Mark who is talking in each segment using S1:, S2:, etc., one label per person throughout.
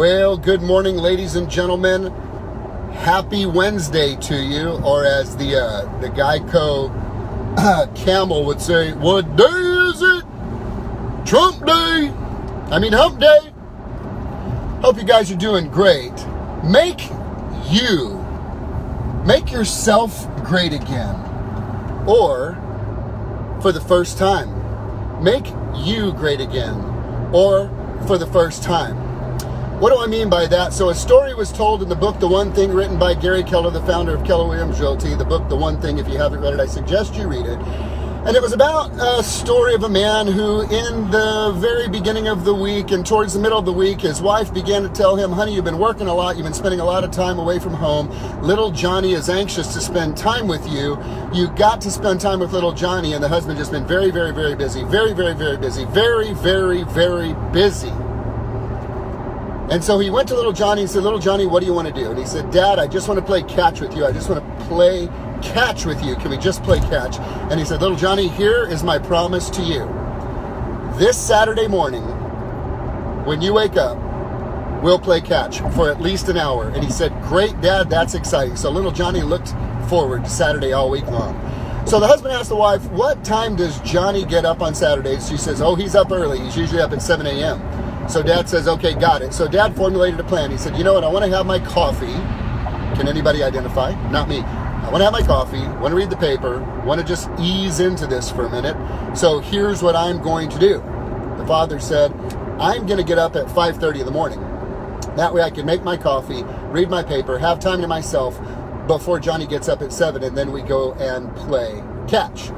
S1: Well, good morning, ladies and gentlemen. Happy Wednesday to you, or as the Geico camel would say, what day is it? Trump Day. I mean, Hump Day. Hope you guys are doing great. Make yourself great again, or for the first time. Make you great again, or for the first time. What do I mean by that? So a story was told in the book, The One Thing, written by Gary Keller, the founder of Keller Williams Realty. The book, The One Thing, if you haven't read it, I suggest you read it. And it was about a story of a man who, in the very beginning of the week and towards the middle of the week, his wife began to tell him, honey, you've been working a lot. You've been spending a lot of time away from home. Little Johnny is anxious to spend time with you. You got to spend time with little Johnny. And the husband just been very, very, very busy. Very, very, very busy. Very, very, very busy. And so he went to little Johnny and said, little Johnny, what do you want to do? And he said, Dad, I just want to play catch with you. I just want to play catch with you. Can we just play catch? And he said, little Johnny, here is my promise to you. This Saturday morning, when you wake up, we'll play catch for at least an hour. And he said, great, Dad, that's exciting. So little Johnny looked forward to Saturday all week long. So the husband asked the wife, what time does Johnny get up on Saturdays? She says, oh, he's up early. He's usually up at 7 a.m. So Dad says, okay, got it. So Dad formulated a plan. He said, you know what? I want to have my coffee. Can anybody identify? Not me. I want to have my coffee, want to read the paper, want to just ease into this for a minute. So here's what I'm going to do. The father said, I'm going to get up at 5:30 in the morning. That way I can make my coffee, read my paper, have time to myself before Johnny gets up at 7, and then we go and play catch.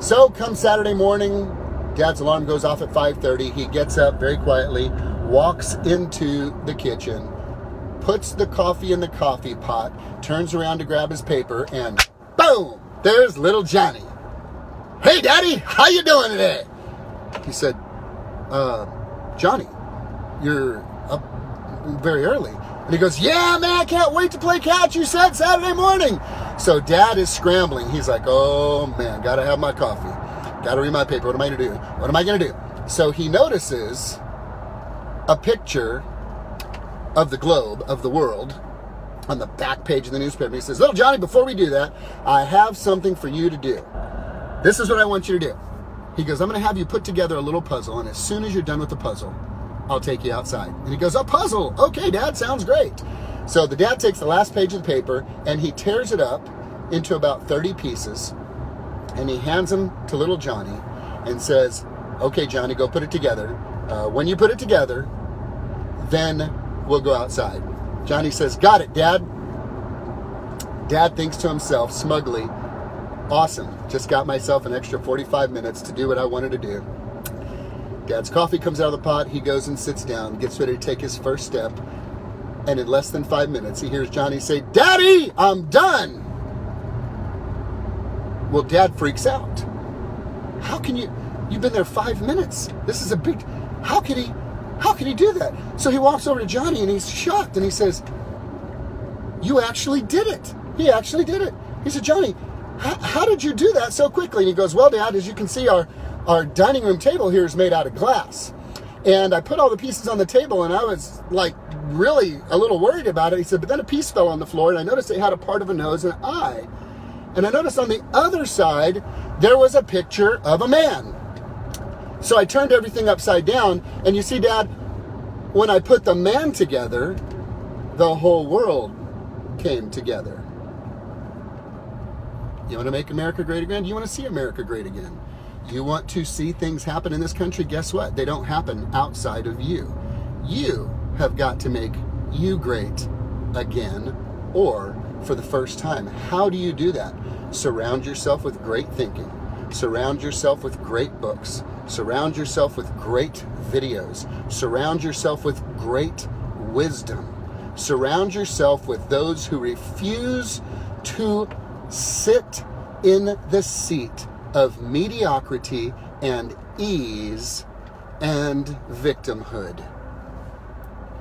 S1: So come Saturday morning, Dad's alarm goes off at 5:30. He gets up very quietly, walks into the kitchen, puts the coffee in the coffee pot, turns around to grab his paper, and boom, there's little Johnny. Hey, Daddy, how you doing today? He said, Johnny, you're up very early. And he goes, yeah, man, I can't wait to play catch. You said Saturday morning. So Dad is scrambling. He's like, oh, man, got to have my coffee. Got to read my paper. What am I going to do? What am I going to do? So he notices a picture of the globe, of the world, on the back page of the newspaper. He says, little Johnny, before we do that, I have something for you to do. This is what I want you to do. He goes, I'm going to have you put together a little puzzle, and as soon as you're done with the puzzle, I'll take you outside. And he goes, a puzzle? Okay, Dad, sounds great. So the dad takes the last page of the paper, and he tears it up into about 30 pieces, and he hands them to little Johnny and says, okay, Johnny, go put it together. When you put it together, then we'll go outside. Johnny says, got it, Dad. Dad thinks to himself smugly, awesome, just got myself an extra 45 minutes to do what I wanted to do. Dad's coffee comes out of the pot. He goes and sits down, gets ready to take his first step. And in less than 5 minutes, he hears Johnny say, Daddy, I'm done. Well, Dad freaks out. How can you've been there 5 minutes. This is a big, how can he do that? So he walks over to Johnny and he's shocked and he says, you actually did it. He actually did it. He said, Johnny, how did you do that so quickly? And he goes, well, Dad, as you can see, our dining room table here is made out of glass. And I put all the pieces on the table and I was like really a little worried about it. He said, but then a piece fell on the floor and I noticed it had a part of a nose and an eye. And I noticed on the other side, there was a picture of a man. So I turned everything upside down. And you see, Dad, when I put the man together, the whole world came together. You want to make America great again? You want to see America great again? You want to see things happen in this country? Guess what? They don't happen outside of you. You have got to make you great again, or for the first time. How do you do that? Surround yourself with great thinking. Surround yourself with great books. Surround yourself with great videos. Surround yourself with great wisdom. Surround yourself with those who refuse to sit in the seat of mediocrity and ease and victimhood.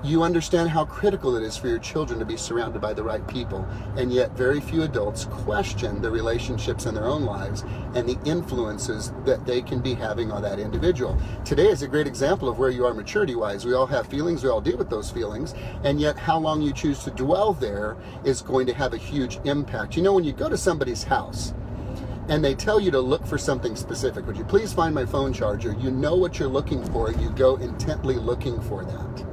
S1: You understand how critical it is for your children to be surrounded by the right people, and yet very few adults question the relationships in their own lives and the influences that they can be having on that individual. Today is a great example of where you are maturity-wise. We all have feelings, we all deal with those feelings, and yet how long you choose to dwell there is going to have a huge impact. You know, when you go to somebody's house, and they tell you to look for something specific, would you please find my phone charger? You know what you're looking for, you go intently looking for that.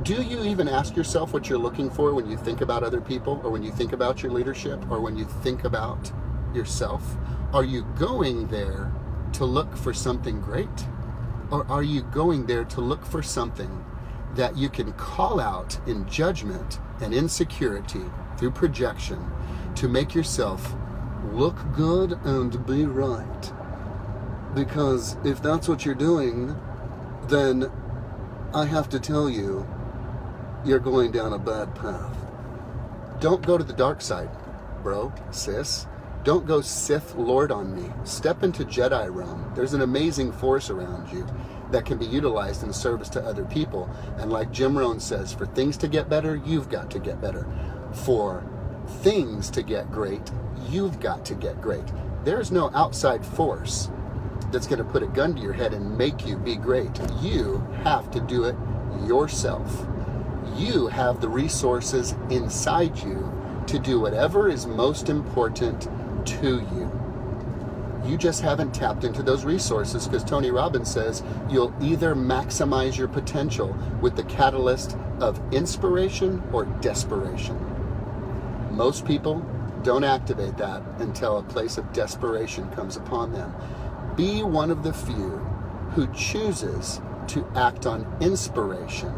S1: Do you even ask yourself what you're looking for when you think about other people, or when you think about your leadership, or when you think about yourself? Are you going there to look for something great? Or are you going there to look for something that you can call out in judgment and insecurity through projection to make yourself look good and be right? Because if that's what you're doing, then I have to tell you, you're going down a bad path. Don't go to the dark side, bro, sis. Don't go Sith Lord on me. Step into Jedi realm. There's an amazing force around you that can be utilized in service to other people. And like Jim Rohn says, for things to get better, you've got to get better. For things to get great, you've got to get great. There's no outside force that's going to put a gun to your head and make you be great. You have to do it yourself. You have the resources inside you to do whatever is most important to you. You just haven't tapped into those resources, because Tony Robbins says you'll either maximize your potential with the catalyst of inspiration or desperation. Most people don't activate that until a place of desperation comes upon them. Be one of the few who chooses to act on inspiration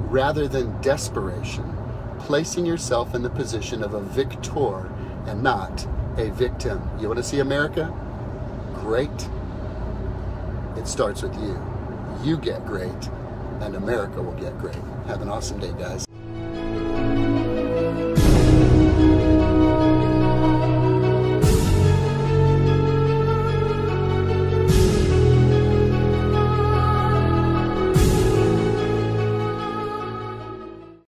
S1: rather than desperation, placing yourself in the position of a victor and not a victim. You want to see America? Great. It starts with you. You get great, and America will get great. Have an awesome day, guys.